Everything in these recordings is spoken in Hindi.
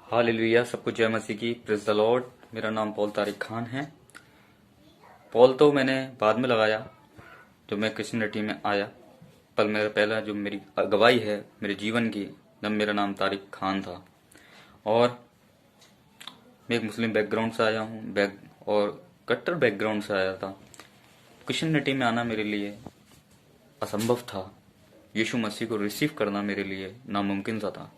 हालेलुया, सबको जय मसीह की। Praise the Lord. मेरा नाम पॉल तारिक खान है। पॉल तो मैंने बाद में लगाया जब मैं क्रिश्चियनिटी में आया, पर मेरा पहला जो मेरी गवाही है मेरे जीवन की, तब मेरा नाम तारिक खान था। और मैं एक मुस्लिम बैकग्राउंड से आया हूँ, और कट्टर बैकग्राउंड से आया था। क्रिश्चियनिटी में आना मेरे लिए असंभव था। यीशु मसीह को रिसीव करना मेरे लिए नामुमकिन सा था।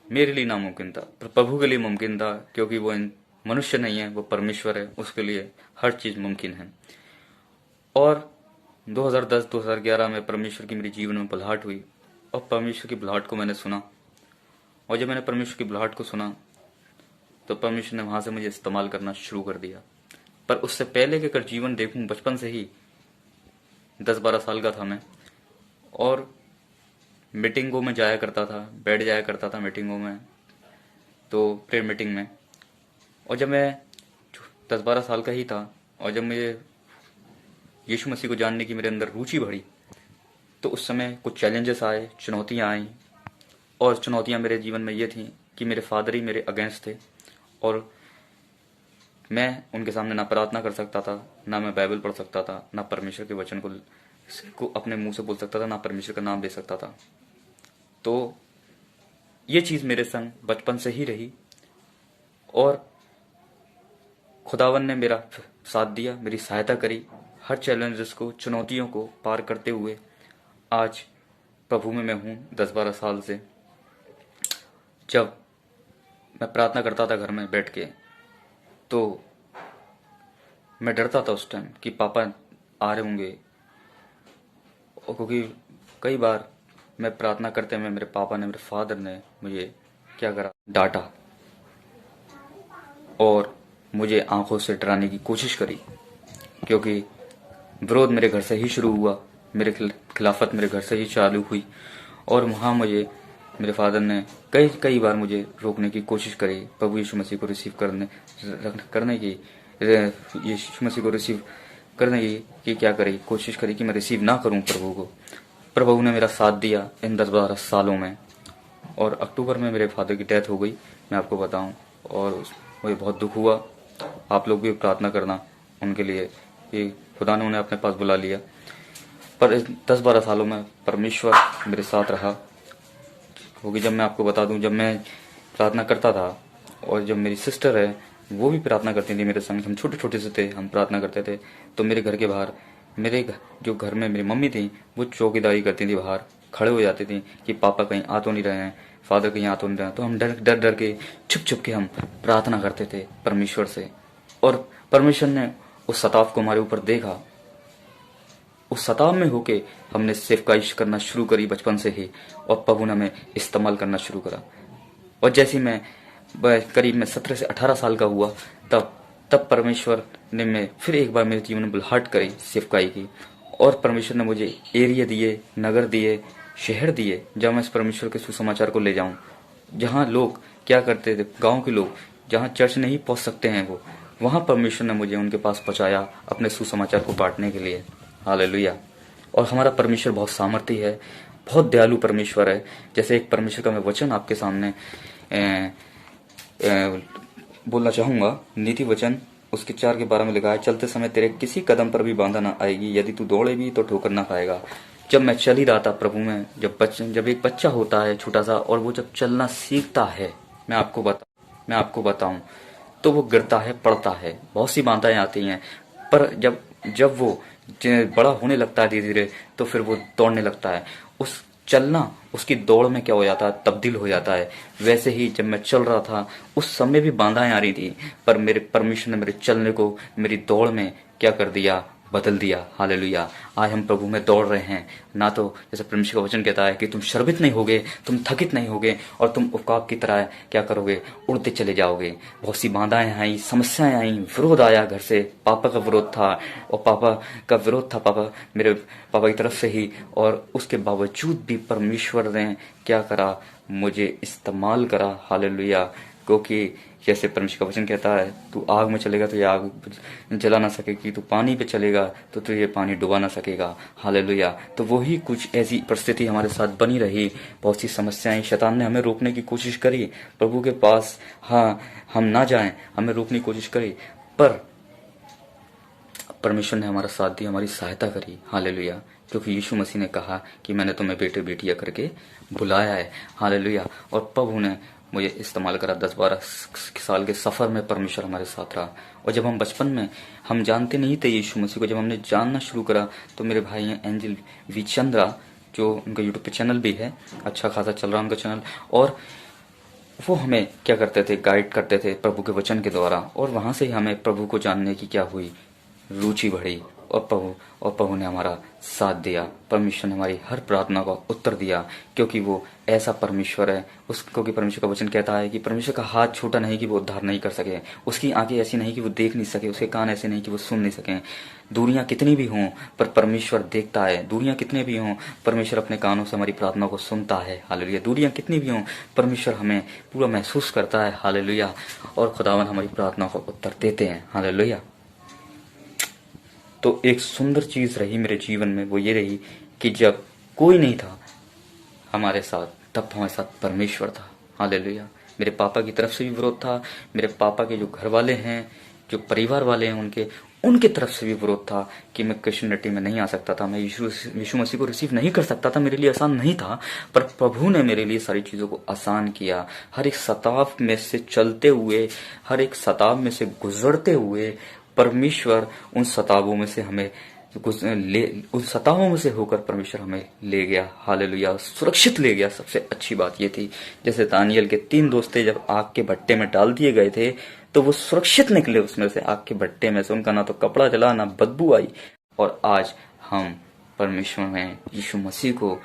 मेरे लिए नामुमकिन था, पर प्रभु के लिए मुमकिन था, क्योंकि वो मनुष्य नहीं है, वो परमेश्वर है। उसके लिए हर चीज मुमकिन है। और 2010-2011 में परमेश्वर की मेरे जीवन में बुलाहट हुई, और परमेश्वर की बुलाहट को मैंने सुना। और जब मैंने परमेश्वर की बुलाहट को सुना तो परमेश्वर ने वहां से मुझे इस्तेमाल करना शुरू कर दिया। पर उससे पहले के अगर जीवन देखूं, बचपन से ही 10-12 साल का था मैं, और मीटिंगों में जाया करता था, बैठ जाया करता था मीटिंगों में, तो प्रेयर मीटिंग में। और जब मैं 10-12 साल का ही था, और जब मुझे यीशु मसीह को जानने की मेरे अंदर रुचि बढ़ी, तो उस समय कुछ चैलेंजेस आए, चुनौतियां आई। और चुनौतियां मेरे जीवन में ये थी कि मेरे फादर ही मेरे अगेंस्ट थे, और मैं उनके सामने ना प्रार्थना कर सकता था, ना मैं बाइबल पढ़ सकता था, ना परमेश्वर के वचन को अपने मुंह से बोल सकता था, ना परमेश्वर का नाम ले सकता था। तो ये चीज मेरे संग बचपन से ही रही, और खुदावन ने मेरा साथ दिया, मेरी सहायता करी हर चैलेंजेस को, चुनौतियों को पार करते हुए। आज प्रभु में मैं हूँ 10-12 साल से। जब मैं प्रार्थना करता था घर में बैठ के, तो मैं डरता था उस टाइम कि पापा आ रहे होंगे, और क्योंकि कई बार मैं प्रार्थना करते हुए मेरे पापा ने, मेरे फादर ने मुझे क्या करा, डांटा, और मुझे आंखों से डराने की कोशिश करी, क्योंकि विरोध मेरे घर से ही शुरू हुआ, मेरे खिलाफत मेरे घर से ही चालू हुई। और वहाँ मुझे मेरे फादर ने कई कई बार मुझे रोकने की कोशिश करी, प्रभु यीशु मसीह को रिसीव करने की, यीशु मसीह को रिसीव करने की क्या करी, कोशिश करी कि मैं रिसीव ना करूं प्रभु को। प्रभु ने मेरा साथ दिया इन 10-12 सालों में। और अक्टूबर में मेरे फादर की डेथ हो गई, मैं आपको बताऊं, और मुझे बहुत दुख हुआ। आप लोग भी प्रार्थना करना उनके लिए कि खुदा ने उन्हें अपने पास बुला लिया। पर इस 10-12 सालों में परमेश्वर मेरे साथ रहा, क्योंकि जब मैं आपको बता दूं, जब मैं प्रार्थना करता था, और जब मेरी सिस्टर है वो भी प्रार्थना करती थी मेरे संग, हम छोटे छोटे से थे, हम प्रार्थना करते थे, तो मेरे घर के बाहर, जो घर में मेरी मम्मी थी, वो चौकीदारी करती थी, बाहर खड़े हो जाती थी कि पापा कहीं आ तो नहीं रहे हैं, फादर कहीं आ तो नहीं रहे हैं। तो हम डर डर डर के, छुप छुप के हम प्रार्थना करते थे परमेश्वर से। और परमेश्वर ने उस सताव को हमारे ऊपर देखा। उस सताव में होके हमने सेवकाई करना शुरू करी बचपन से ही, और प्रभु ने हमें इस्तेमाल करना शुरू करा। और जैसे मैं करीब में 17 से 18 साल का हुआ, तब परमेश्वर ने मैं फिर एक बार मेरे जीवन में बुलाहट करी सेवकाई की। और परमेश्वर ने मुझे एरिया दिए, नगर दिए, शहर दिए, जहाँ मैं इस परमेश्वर के सुसमाचार को ले जाऊं। जहाँ लोग क्या करते थे, गांव के लोग जहाँ चर्च नहीं पहुंच सकते हैं, वो वहां परमेश्वर ने मुझे उनके पास पहुंचाया अपने सुसमाचार को बांटने के लिए। हालेलुया। और हमारा परमेश्वर बहुत सामर्थी है, बहुत दयालु परमेश्वर है। जैसे एक परमेश्वर का मैं वचन आपके सामने बोलना चाहूंगा, नीति वचन उसके 4 के 12 में लिखा है, चलते समय तेरे किसी कदम पर भी बांधा ना आएगी, यदि तू दौड़े भी तो ठोकर ना खाएगा। जब मैं चल ही रहा था प्रभु में, जब एक बच्चा होता है छोटा सा, और वो जब चलना सीखता है, मैं आपको बताऊं, तो वो गिरता है, पड़ता है, बहुत सी बाधाएं आती हैं, पर जब वो बड़ा होने लगता है धीरे धीरे, तो फिर वो दौड़ने लगता है। उस चलना उसकी दौड़ में क्या हो जाता है, तब्दील हो जाता है। वैसे ही जब मैं चल रहा था, उस समय भी बाधाएं आ रही थी, पर मेरे परमेश्वर ने मेरे चलने को मेरी दौड़ में क्या कर दिया, बदल दिया। हालेलुया। आज हम प्रभु में दौड़ रहे हैं, ना तो जैसे परमेश्वर का वचन कहता है कि तुम शर्मित नहीं होगे, तुम थकित नहीं होगे, और तुम उकाब की तरह क्या करोगे, उड़ते चले जाओगे। बहुत सी बाधाएं आई, समस्याएं आई, विरोध आया घर से, पापा का विरोध था, और पापा का विरोध था मेरे पापा की तरफ से ही। और उसके बावजूद भी परमेश्वर ने क्या करा, मुझे इस्तेमाल करा। हालेलुया। क्योंकि जैसे परमेश्वर का वचन कहता है, तू आग में चलेगा तो ये आग जला ना सकेगी, तू पानी पे चलेगा तो तुझे पानी डुबा ना सकेगा। हालेलुया। तो वही कुछ ऐसी परिस्थिति हमारे साथ बनी रही, बहुत सी समस्याएं, शैतान ने हमें रोकने की कोशिश करी, प्रभु के पास हम ना जाएं, हमें रोकने की कोशिश करी, पर परमेश्वर ने हमारा साथ दिया, हमारी सहायता करी। हालेलुया। क्योंकि यीशु मसीह ने कहा कि मैंने तुम्हें बेटे बेटिया करके बुलाया है। हालेलुया। और प्रभु ने मुझे इस्तेमाल करा। 10-12 साल के सफर में परमेश्वर हमारे साथ रहा। और जब हम बचपन में हम जानते नहीं थे यीशु मसीह को, जब हमने जानना शुरू करा तो मेरे भाई हैं एंजल वी चंद्रा, जो उनका यूट्यूब पे चैनल भी है, अच्छा खासा चल रहा उनका चैनल, और वो हमें क्या करते थे, गाइड करते थे प्रभु के वचन के द्वारा। और वहां से ही हमें प्रभु को जानने की क्या हुई, रुचि बढ़ी, और प्रभु ने हमारा साथ दिया। परमेश्वर ने हमारी हर प्रार्थना का उत्तर दिया, क्योंकि वो ऐसा परमेश्वर है। क्योंकि परमेश्वर का वचन कहता है कि परमेश्वर का हाथ छोटा नहीं कि वो उद्धार नहीं कर सके, उसकी आंखें ऐसी नहीं कि वो देख नहीं सके, उसके कान ऐसे नहीं कि वो सुन नहीं सके। दूरियां कितनी भी हों पर परमेश्वर देखता है, दूरियां कितने भी हों परमेश्वर अपने कानों से हमारी प्रार्थना को सुनता है। हालेलुया। दूरियां कितनी भी हों परमेश्वर हमें पूरा महसूस करता है। हालेलुया। और खुदावन हमारी प्रार्थना को उत्तर देते हैं। हालेलुया। तो एक सुंदर चीज रही मेरे जीवन में, वो ये रही कि जब कोई नहीं था हमारे साथ, तब हमारे साथ परमेश्वर था। हालेलुया। मेरे पापा की तरफ से भी विरोध था, मेरे पापा के जो घर वाले हैं, जो परिवार वाले हैं, उनके तरफ से भी विरोध था कि मैं क्रिश्चियनिटी में नहीं आ सकता था, मैं यीशु मसीह को रिसीव नहीं कर सकता था, मेरे लिए आसान नहीं था। पर प्रभु ने मेरे लिए सारी चीजों को आसान किया। हर एक सताव में से चलते हुए, हर एक सताव में से गुजरते हुए परमेश्वर उन सतावों में से हमें उन सतावों में से होकर परमेश्वर हमें ले गया। हालेलुया। सुरक्षित ले गया। सबसे अच्छी बात ये थी, जैसे दानियल के 3 दोस्त जब आग के भट्टे में डाल दिए गए थे तो वो सुरक्षित निकले उसमें से, आग के भट्टे में से। उनका ना तो कपड़ा जला, ना बदबू आई। और आज हम परमेश्वर में यीशु मसीह को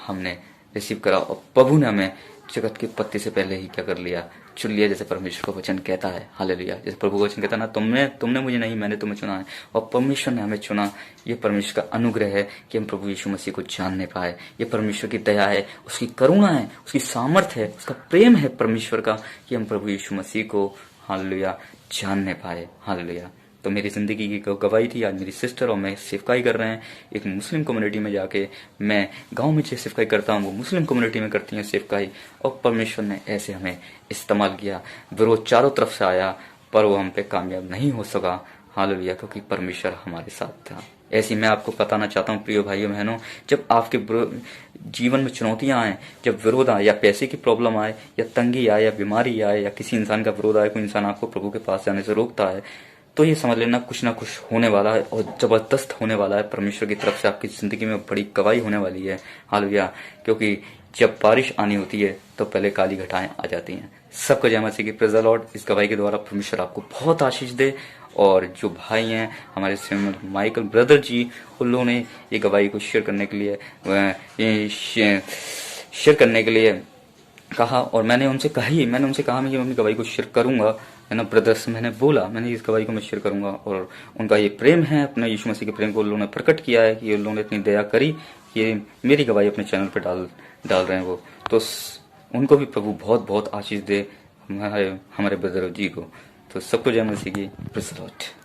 हमने रिसीव करा, और प्रभु ने हमें जगत की उत्पत्ति से पहले ही क्या कर लिया, चुन लिया, जैसे परमेश्वर का वचन कहता है। हालेलुया। जैसे प्रभु का वचन कहता है ना, तुमने मुझे नहीं, मैंने तुम्हें चुना है। और परमेश्वर ने हमें चुना। ये परमेश्वर का अनुग्रह है कि हम प्रभु यीशु मसीह को जानने पाए। ये परमेश्वर की दया है, उसकी करुणा है, उसकी सामर्थ है, उसका प्रेम है परमेश्वर का, कि हम प्रभु यीशु मसीह को हालेलुया जानने पाए। हालेलुया। तो मेरी जिंदगी की गवाही थी। आज मेरी सिस्टर और मैं सेवकाई कर रहे हैं एक मुस्लिम कम्युनिटी में जाके। मैं गांव में जो सेवकाई करता हूँ वो मुस्लिम कम्युनिटी में करती हैं सेवकाई। और परमेश्वर ने ऐसे हमें इस्तेमाल किया। विरोध चारों तरफ से आया पर वो हम पे कामयाब नहीं हो सका। हालेलुया। क्योंकि परमेश्वर हमारे साथ था। ऐसी मैं आपको बताना चाहता हूँ प्रिय भाइयों बहनों, जब आपके जीवन में चुनौतियां आए, जब विरोध आए, या पैसे की प्रॉब्लम आए, या तंगी आए, या बीमारी आए, या किसी इंसान का विरोध आए, कोई इंसान आपको प्रभु के पास जाने से रोकता है, तो ये समझ लेना कुछ ना कुछ होने वाला है, और जबरदस्त होने वाला है। परमेश्वर की तरफ से आपकी जिंदगी में बड़ी गवाही होने वाली है। हालेलुया। क्योंकि जब बारिश आनी होती है तो पहले काली घटाएं आ जाती हैं। सबको जय मसीह की, प्रेज़ द लॉर्ड। इस गवाही के द्वारा परमेश्वर आपको बहुत आशीष दे। और जो भाई हैं हमारे सिमर माइकल ब्रदर जी, उन लोगों ने ये गवाही को शेयर करने के लिए कहा, और मैंने उनसे कहा मैं ये अपनी गवाही को शेयर करूंगा, है ना ब्रदर्स। मैंने बोला मैंने इस गवाही को मैं शेयर करूंगा। और उनका ये प्रेम है, अपने यीशु मसीह के प्रेम को उन लोगों ने प्रकट किया है, कि उन लोगों ने इतनी दया करी कि मेरी गवाही अपने चैनल पर डाल रहे हैं वो। तो उनको भी प्रभु बहुत बहुत आशीष दे, हमारे ब्रदर जी को। तो सबको जय मसीह की, प्रेज़ द लॉर्ड।